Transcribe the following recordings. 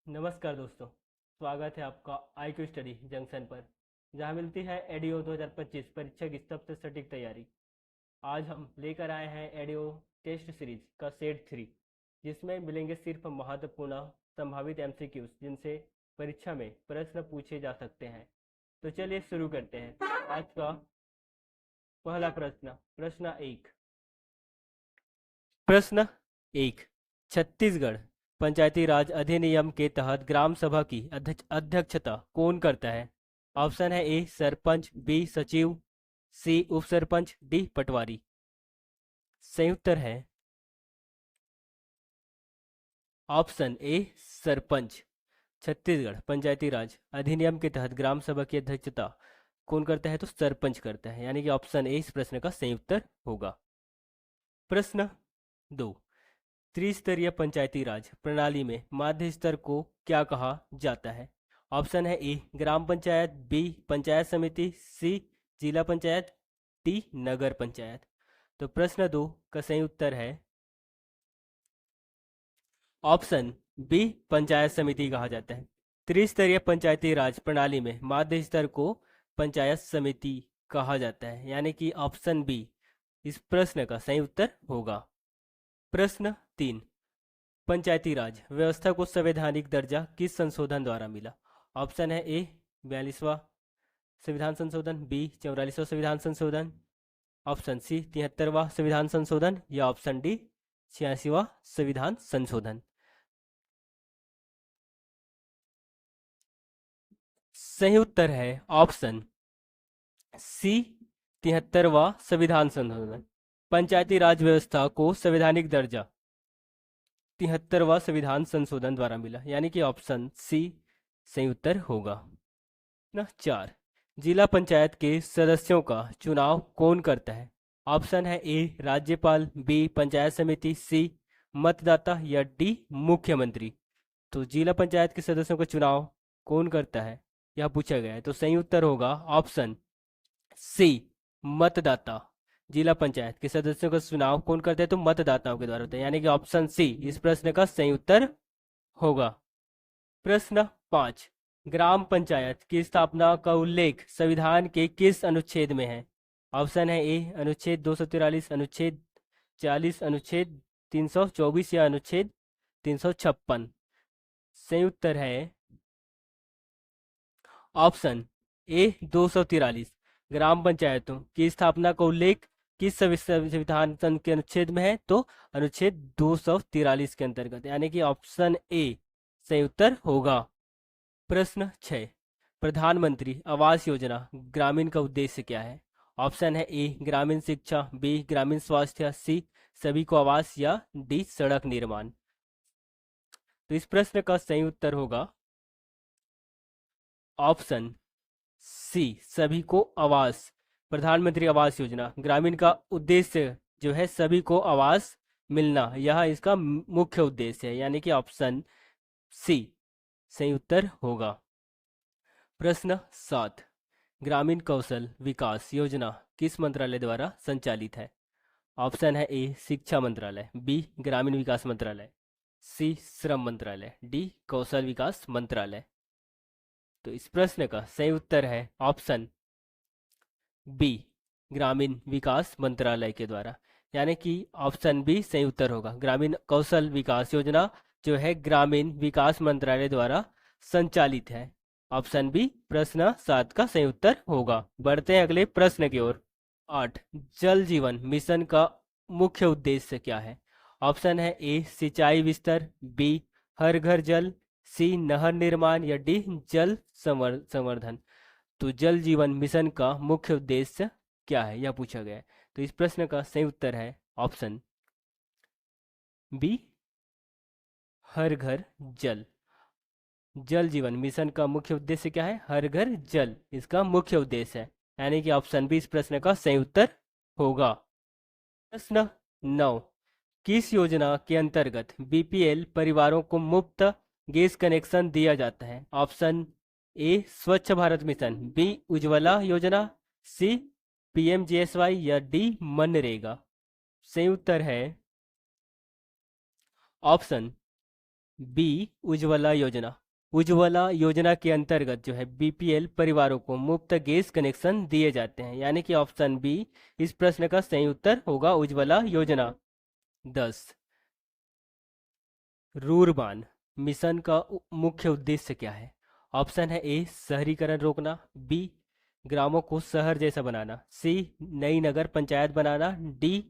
नमस्कार दोस्तों, स्वागत है आपका IQ स्टडी जंक्शन पर, जहां मिलती है एडीओ 2025 परीक्षा की सबसे सटीक तैयारी। आज हम लेकर आए हैं एडीओ टेस्ट सीरीज का सेट 3, जिसमें मिलेंगे सिर्फ महत्वपूर्ण संभावित MCQs जिनसे परीक्षा में प्रश्न पूछे जा सकते हैं। तो चलिए शुरू करते हैं। आज का पहला प्रश्न प्रश्न एक, छत्तीसगढ़ पंचायती राज अधिनियम के तहत ग्राम सभा की अध्यक्षता कौन करता है? ऑप्शन है ए सरपंच, बी सचिव, सी उप सरपंच, डी पटवारी। सही उत्तर है ऑप्शन ए सरपंच। छत्तीसगढ़ पंचायती राज अधिनियम के तहत ग्राम सभा की अध्यक्षता कौन करता है? तो सरपंच करता है, यानी कि ऑप्शन ए इस प्रश्न का सही उत्तर होगा। प्रश्न दो, त्रिस्तरीय पंचायती राज प्रणाली में माध्य स्तर को क्या कहा जाता है? ऑप्शन है ए ग्राम पंचायत, बी पंचायत समिति, सी जिला पंचायत, डी नगर पंचायत। तो प्रश्न दो का सही उत्तर है ऑप्शन बी पंचायत समिति कहा जाता है। त्रिस्तरीय पंचायती राज प्रणाली में माध्य स्तर को पंचायत समिति कहा जाता है, यानी कि ऑप्शन बी इस प्रश्न का सही उत्तर होगा। प्रश्न तीन, पंचायती राज व्यवस्था को संवैधानिक दर्जा किस संशोधन द्वारा मिला? ऑप्शन है ए 42वां संविधान संशोधन, बी 44वां संविधान संशोधन, ऑप्शन सी 73वां संविधान संशोधन, या ऑप्शन डी 86वां संविधान संशोधन। सही उत्तर है ऑप्शन सी 73वां संविधान संशोधन। पंचायती राज व्यवस्था को संवैधानिक दर्जा 73वां संविधान संशोधन द्वारा मिला, यानी कि ऑप्शन सी सही उत्तर होगा ना। चार, जिला पंचायत के सदस्यों का चुनाव कौन करता है? ऑप्शन है ए राज्यपाल, बी पंचायत समिति, सी मतदाता, या डी मुख्यमंत्री। तो जिला पंचायत के सदस्यों का चुनाव कौन करता है यह पूछा गया है, तो सही उत्तर होगा ऑप्शन सी मतदाता। जिला पंचायत के सदस्यों का चुनाव कौन करते हैं? तो मतदाताओं के द्वारा होता है, यानी कि ऑप्शन सी इस प्रश्न का सही उत्तर होगा। प्रश्न पांच, ग्राम पंचायत की स्थापना का उल्लेख संविधान के किस अनुच्छेद में है? ऑप्शन है ए अनुच्छेद 243, अनुच्छेद 40, अनुच्छेद 324, या अनुच्छेद 356। सही उत्तर है ऑप्शन ए 243। ग्राम पंचायतों की स्थापना का उल्लेख किस संविधान के अनुच्छेद में है? तो अनुच्छेद 243 के अंतर्गत, यानी कि ऑप्शन ए सही उत्तर होगा। प्रश्न 6, प्रधानमंत्री आवास योजना ग्रामीण का उद्देश्य क्या है? ऑप्शन है ए ग्रामीण शिक्षा, बी ग्रामीण स्वास्थ्य, सी सभी को आवास, या डी सड़क निर्माण। तो इस प्रश्न का सही उत्तर होगा ऑप्शन सी सभी को आवास। प्रधानमंत्री आवास योजना ग्रामीण का उद्देश्य जो है सभी को आवास मिलना, यह इसका मुख्य उद्देश्य है, यानी कि ऑप्शन सी सही उत्तर होगा। प्रश्न 7, ग्रामीण कौशल विकास योजना किस मंत्रालय द्वारा संचालित है? ऑप्शन है ए शिक्षा मंत्रालय, बी ग्रामीण विकास मंत्रालय, सी श्रम मंत्रालय, डी कौशल विकास मंत्रालय। तो इस प्रश्न का सही उत्तर है ऑप्शन बी ग्रामीण विकास मंत्रालय के द्वारा, यानी कि ऑप्शन बी सही उत्तर होगा। ग्रामीण कौशल विकास योजना जो है ग्रामीण विकास मंत्रालय द्वारा संचालित है। ऑप्शन बी प्रश्न 7 का सही उत्तर होगा। बढ़ते हैं अगले प्रश्न की ओर। 8, जल जीवन मिशन का मुख्य उद्देश्य क्या है? ऑप्शन है ए सिंचाई विस्तार, बी हर घर जल, सी नहर निर्माण, या डी जल संवर्धन। तो जल जीवन मिशन का मुख्य उद्देश्य क्या है यह पूछा गया है। तो इस प्रश्न का सही उत्तर है ऑप्शन बी हर घर जल। जल जीवन मिशन का मुख्य उद्देश्य क्या है? हर घर जल इसका मुख्य उद्देश्य है, यानी कि ऑप्शन बी इस प्रश्न का सही उत्तर होगा। प्रश्न 9, किस योजना के अंतर्गत BPL परिवारों को मुफ्त गैस कनेक्शन दिया जाता है? ऑप्शन ए स्वच्छ भारत मिशन, बी उज्ज्वला योजना, सी PMGSY, या डी मनरेगा। सही उत्तर है ऑप्शन बी उज्ज्वला योजना। उज्ज्वला योजना के अंतर्गत जो है बीपीएल परिवारों को मुफ्त गैस कनेक्शन दिए जाते हैं, यानी कि ऑप्शन बी इस प्रश्न का सही उत्तर होगा, उज्ज्वला योजना। 10, रूरबान मिशन का मुख्य उद्देश्य क्या है? ऑप्शन है ए शहरीकरण रोकना, बी ग्रामों को शहर जैसा बनाना, सी नई नगर पंचायत बनाना, डी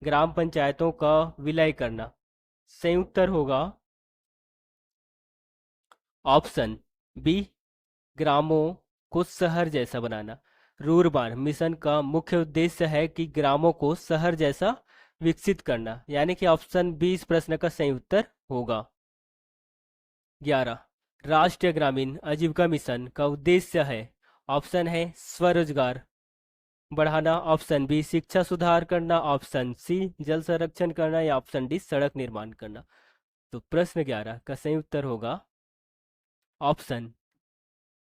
ग्राम पंचायतों का विलय करना। सही उत्तर होगा ऑप्शन बी ग्रामों को शहर जैसा बनाना। रूरबान मिशन का मुख्य उद्देश्य है कि ग्रामों को शहर जैसा विकसित करना, यानी कि ऑप्शन बी इस प्रश्न का सही उत्तर होगा। 11, राष्ट्रीय ग्रामीण आजीविका मिशन का उद्देश्य है। ऑप्शन है स्वरोजगार बढ़ाना, ऑप्शन बी शिक्षा सुधार करना, ऑप्शन सी जल संरक्षण करना, या ऑप्शन डी सड़क निर्माण करना। तो प्रश्न 11 का सही उत्तर होगा ऑप्शन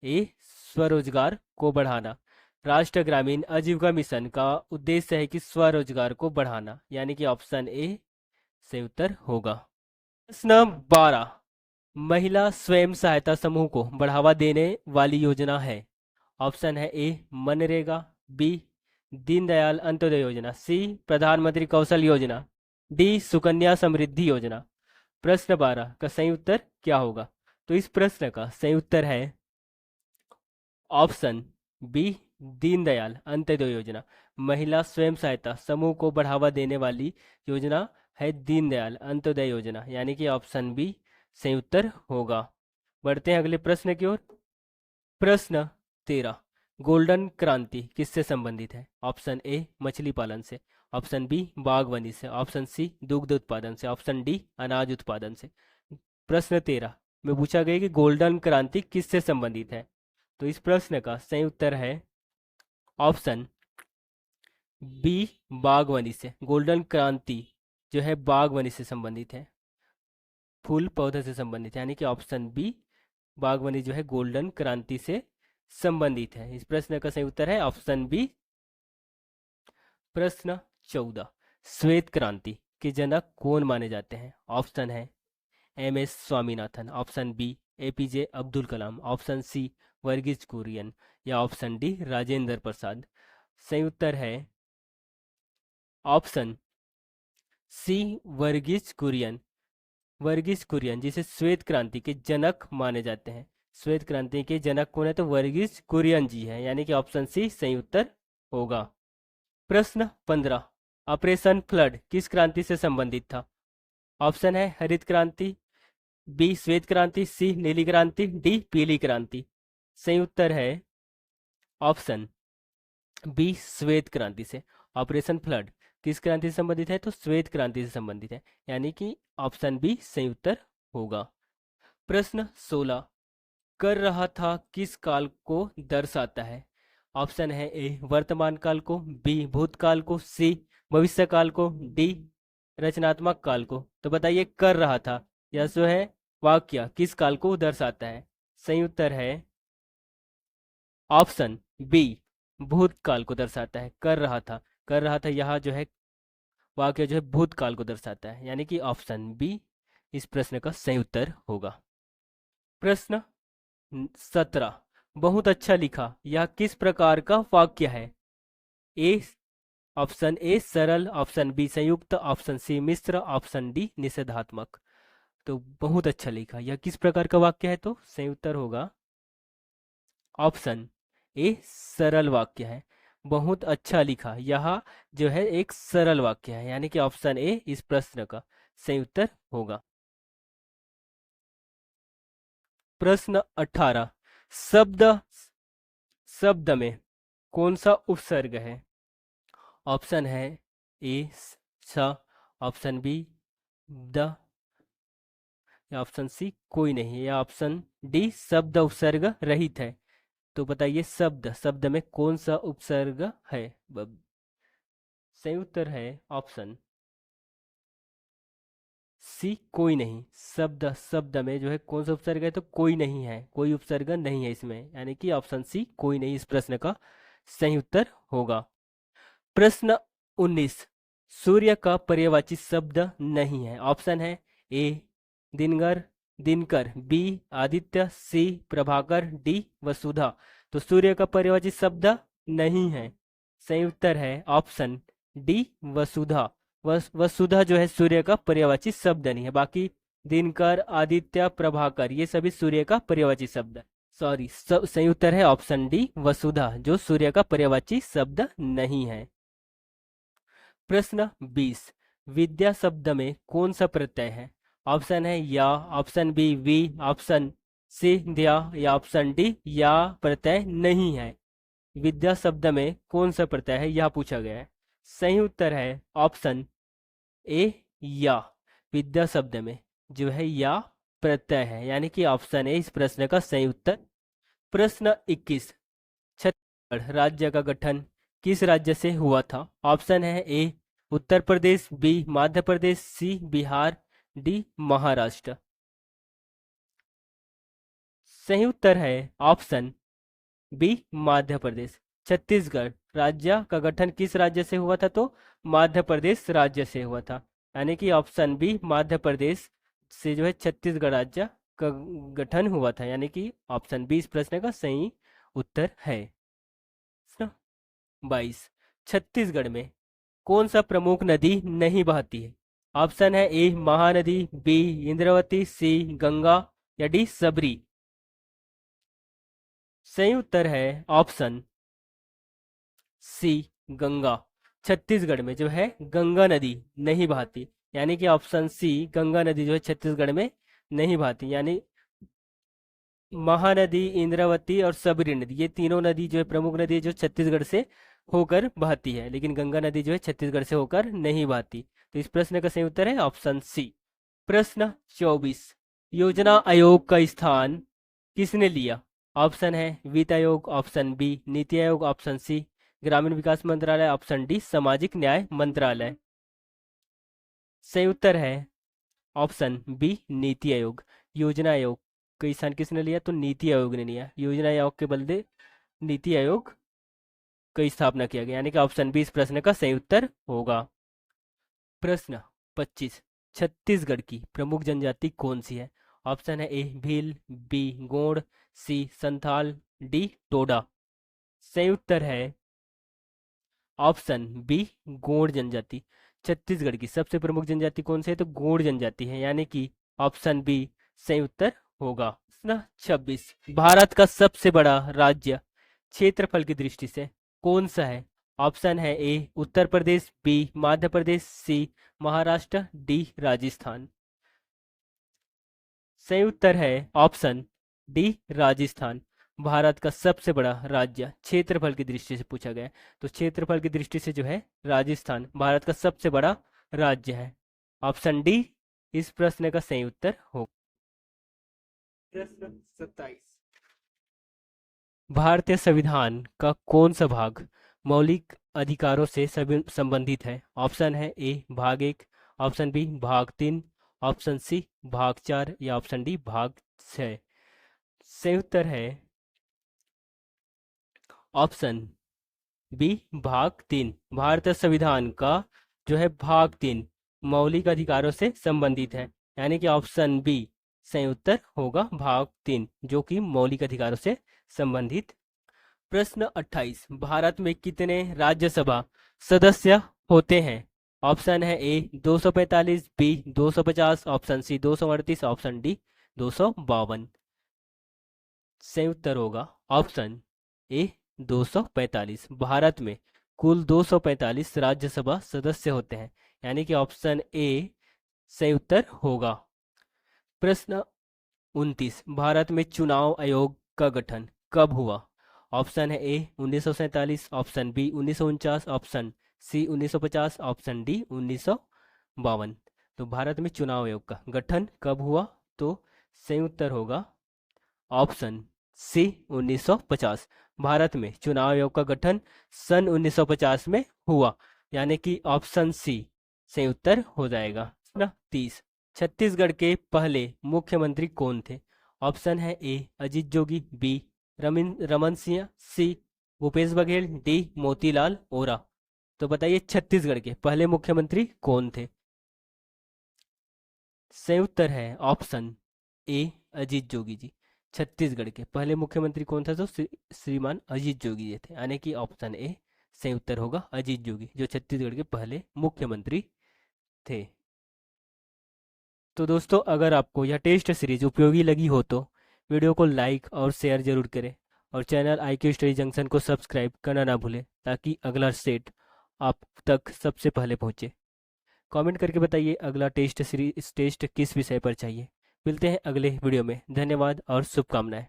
ए स्वरोजगार को बढ़ाना। राष्ट्रीय ग्रामीण आजीविका मिशन का उद्देश्य है कि स्वरोजगार को बढ़ाना, यानी कि ऑप्शन ए सही उत्तर होगा। प्रश्न 12, महिला स्वयं सहायता समूह को बढ़ावा देने वाली योजना है। ऑप्शन है ए मनरेगा, बी दीनदयाल अंत्योदय योजना, सी प्रधानमंत्री कौशल योजना, डी सुकन्या समृद्धि योजना। प्रश्न 12 का सही उत्तर क्या होगा? तो इस प्रश्न का सही उत्तर है ऑप्शन बी दीनदयाल अंत्योदय योजना। महिला स्वयं सहायता समूह को बढ़ावा देने वाली योजना है दीनदयाल अंत्योदय योजना, यानी कि ऑप्शन बी सही उत्तर होगा। बढ़ते हैं अगले प्रश्न की ओर। प्रश्न 13, गोल्डन क्रांति किससे संबंधित है? ऑप्शन ए मछली पालन से, ऑप्शन बी बागवानी से, ऑप्शन सी दुग्ध उत्पादन से, ऑप्शन डी अनाज उत्पादन से। प्रश्न 13 में पूछा गया कि गोल्डन क्रांति किससे संबंधित है? तो इस प्रश्न का सही उत्तर है ऑप्शन बी बागवानी से। गोल्डन क्रांति जो है बागवानी से संबंधित है, फूल पौधे से संबंधित है, यानी कि ऑप्शन बी बागवानी जो है गोल्डन क्रांति से संबंधित है। इस प्रश्न का सही उत्तर है ऑप्शन बी। प्रश्न 14, श्वेत क्रांति के जनक कौन माने जाते हैं? ऑप्शन है M S Swaminathan, option B APJ Abdul Kalam, option C Varghese Kurien, या ऑप्शन डी राजेंद्र प्रसाद। सही उत्तर है ऑप्शन सी वर्गीज कुरियन। वर्गीज कुरियन जिसे श्वेत क्रांति के जनक माने जाते हैं। श्वेत क्रांति के जनक कौन है? तो वर्गीज कुरियन जी है, यानी कि ऑप्शन सी सही उत्तर होगा। प्रश्न 15, ऑपरेशन फ्लड किस क्रांति से संबंधित था? ऑप्शन है हरित क्रांति, बी श्वेत क्रांति, सी नीली क्रांति, डी पीली क्रांति। सही उत्तर है ऑप्शन बी श्वेत क्रांति से। ऑपरेशन फ्लड किस क्रांति से संबंधित है? तो श्वेत क्रांति से संबंधित है, यानी कि ऑप्शन बी सही उत्तर होगा। प्रश्न 16, कर रहा था किस काल को दर्शाता है? ऑप्शन है ए वर्तमान काल को, बी भूतकाल को, सी भविष्य काल को, डी रचनात्मक काल को। तो बताइए कर रहा था यह जो है वाक्य किस काल को दर्शाता है? सही उत्तर है ऑप्शन बी भूतकाल को दर्शाता है। कर रहा था यह जो है वाक्य जो है भूतकाल को दर्शाता है, यानी कि ऑप्शन बी इस प्रश्न का सही उत्तर होगा। प्रश्न 17, बहुत अच्छा लिखा यह किस प्रकार का वाक्य है? ए ऑप्शन ए सरल, ऑप्शन बी संयुक्त, ऑप्शन सी मिश्र, ऑप्शन डी निषेधात्मक। तो बहुत अच्छा लिखा यह किस प्रकार का वाक्य है? तो सही उत्तर होगा ऑप्शन ए सरल वाक्य है। बहुत अच्छा लिखा यह जो है एक सरल वाक्य है, यानी कि ऑप्शन ए इस प्रश्न का सही उत्तर होगा। प्रश्न 18, शब्द शब्द में कौन सा उपसर्ग है? ऑप्शन है ए स, ऑप्शन बी द, या ऑप्शन सी कोई नहीं, या ऑप्शन डी शब्द उपसर्ग रहित है। तो बताइए शब्द शब्द में कौन सा उपसर्ग है? सही उत्तर है ऑप्शन सी कोई नहीं। शब्द शब्द में जो है कौन सा उपसर्ग है? तो कोई नहीं है, कोई उपसर्ग नहीं है इसमें, यानी कि ऑप्शन सी कोई नहीं इस प्रश्न का सही उत्तर होगा। प्रश्न 19, सूर्य का पर्यायवाची शब्द नहीं है। ऑप्शन है ए दिनगर, दिनकर, बी आदित्य, सी प्रभाकर, डी वसुधा। तो सूर्य का पर्यायवाची शब्द नहीं है, सही उत्तर है ऑप्शन डी वसुधा। वसुधा जो है सूर्य का पर्यायवाची शब्द नहीं है, बाकी दिनकर, आदित्य, प्रभाकर ये सभी सूर्य का पर्यायवाची शब्द है। सॉरी, सही उत्तर है ऑप्शन डी वसुधा, जो सूर्य का पर्यायवाची शब्द नहीं है। प्रश्न 20, विद्या शब्द में कौन सा प्रत्यय है? ऑप्शन है या, ऑप्शन बी वी, ऑप्शन सी दिया, या ऑप्शन डी या प्रत्यय नहीं है। विद्या शब्द में कौन सा प्रत्यय है यह पूछा गया है। सही उत्तर है ऑप्शन ए या। विद्या शब्द में जो है या प्रत्यय है, यानी कि ऑप्शन ए इस प्रश्न का सही उत्तर। प्रश्न 21, छत्तीसगढ़ राज्य का गठन किस राज्य से हुआ था? ऑप्शन है ए उत्तर प्रदेश, बी मध्य प्रदेश, सी बिहार, डी महाराष्ट्र। सही उत्तर है ऑप्शन बी मध्य प्रदेश। छत्तीसगढ़ राज्य का गठन किस राज्य से हुआ था? तो मध्य प्रदेश राज्य से हुआ था, यानी कि ऑप्शन बी मध्य प्रदेश से जो है छत्तीसगढ़ राज्य का गठन हुआ था, यानी कि ऑप्शन बी इस प्रश्न का सही उत्तर है। 22, छत्तीसगढ़ में कौन सा प्रमुख नदी नहीं बहती है? ऑप्शन है ए महानदी, बी इंद्रावती, सी गंगा, या डी सबरी। सही उत्तर है ऑप्शन सी गंगा। छत्तीसगढ़ में जो है गंगा नदी नहीं बहती, यानी कि ऑप्शन सी गंगा नदी जो है छत्तीसगढ़ में नहीं बहती, यानी महानदी, इंद्रावती और सबरी नदी ये तीनों नदी जो है प्रमुख नदी है जो छत्तीसगढ़ से होकर बहती है, लेकिन गंगा नदी जो है छत्तीसगढ़ से होकर नहीं बहती। तो इस प्रश्न का सही उत्तर है ऑप्शन सी। प्रश्न 24, योजना आयोग का स्थान किसने लिया? ऑप्शन है वित्त आयोग, option B NITI Aayog, option C ग्रामीण विकास मंत्रालय, ऑप्शन डी सामाजिक न्याय मंत्रालय। सही उत्तर है ऑप्शन बी नीति आयोग। योजना आयोग का स्थान किसने लिया? तो नीति आयोग ने लिया। योजना आयोग के बदले नीति आयोग की स्थापना किया गया, यानी कि ऑप्शन बी इस प्रश्न का सही उत्तर होगा। प्रश्न 25, छत्तीसगढ़ की प्रमुख जनजाति कौन सी है? ऑप्शन है ए भील, बी गोंड, सी संथाल, डी टोडा। सही उत्तर है ऑप्शन बी गोंड जनजाति। छत्तीसगढ़ की सबसे प्रमुख जनजाति कौन सी है? तो गोंड जनजाति है, यानी कि ऑप्शन बी सही उत्तर होगा। प्रश्न 26, भारत का सबसे बड़ा राज्य क्षेत्रफल की दृष्टि से कौन सा है? ऑप्शन है ए उत्तर प्रदेश, बी मध्य प्रदेश, सी महाराष्ट्र, डी राजस्थान। सही उत्तर है ऑप्शन डी राजस्थान। भारत का सबसे बड़ा राज्य क्षेत्रफल की दृष्टि से पूछा गया है, तो क्षेत्रफल की दृष्टि से जो है राजस्थान भारत का सबसे बड़ा राज्य है। ऑप्शन डी इस प्रश्न का सही उत्तर होगा। प्रश्न 27, भारतीय संविधान का कौन सा भाग मौलिक अधिकारों से संबंधित है? ऑप्शन है ए भाग 1, ऑप्शन बी भाग 3, ऑप्शन सी भाग 4, या ऑप्शन डी भाग 6। सही उत्तर है ऑप्शन बी भाग 3। भारतीय संविधान का जो है भाग 3 मौलिक अधिकारों से संबंधित है, यानी कि ऑप्शन बी सही उत्तर होगा भाग 3, जो कि मौलिक अधिकारों से संबंधित। प्रश्न 28, भारत में कितने राज्यसभा सदस्य होते हैं? ऑप्शन है A 245, B 250, option C 238, option D 252। सही उत्तर होगा ऑप्शन ए 245। भारत में कुल 245 राज्यसभा सदस्य होते हैं, यानी कि ऑप्शन ए सही उत्तर होगा। प्रश्न 29, भारत में चुनाव आयोग का गठन कब हुआ? ऑप्शन है A 1947, option B 1949, option C 1950, option D 1952। तो भारत में चुनाव आयोग का गठन कब हुआ? तो सही उत्तर होगा ऑप्शन सी 1950। भारत में चुनाव आयोग का गठन सन 1950 में हुआ, यानी कि ऑप्शन सी सही उत्तर हो जाएगा ना। 30, छत्तीसगढ़ के पहले मुख्यमंत्री कौन थे? ऑप्शन है ए अजीत जोगी, बी रमन सिंह, सी भूपेश बघेल, डी मोतीलाल वोरा। तो बताइए छत्तीसगढ़ के पहले मुख्यमंत्री कौन थे? सही उत्तर है ऑप्शन ए अजीत जोगी जी। छत्तीसगढ़ के पहले मुख्यमंत्री कौन था? तो श्रीमान अजीत जोगी जी थे, यानी कि ऑप्शन ए सही उत्तर होगा अजीत जोगी, जो छत्तीसगढ़ के पहले मुख्यमंत्री थे। तो दोस्तों, अगर आपको यह टेस्ट सीरीज उपयोगी लगी हो तो वीडियो को लाइक और शेयर जरूर करें, और चैनल IQ स्टडी जंक्शन को सब्सक्राइब करना ना भूलें, ताकि अगला सेट आप तक सबसे पहले पहुंचे। कमेंट करके बताइए अगला टेस्ट सीरीज टेस्ट किस विषय पर चाहिए। मिलते हैं अगले वीडियो में। धन्यवाद और शुभकामनाएं।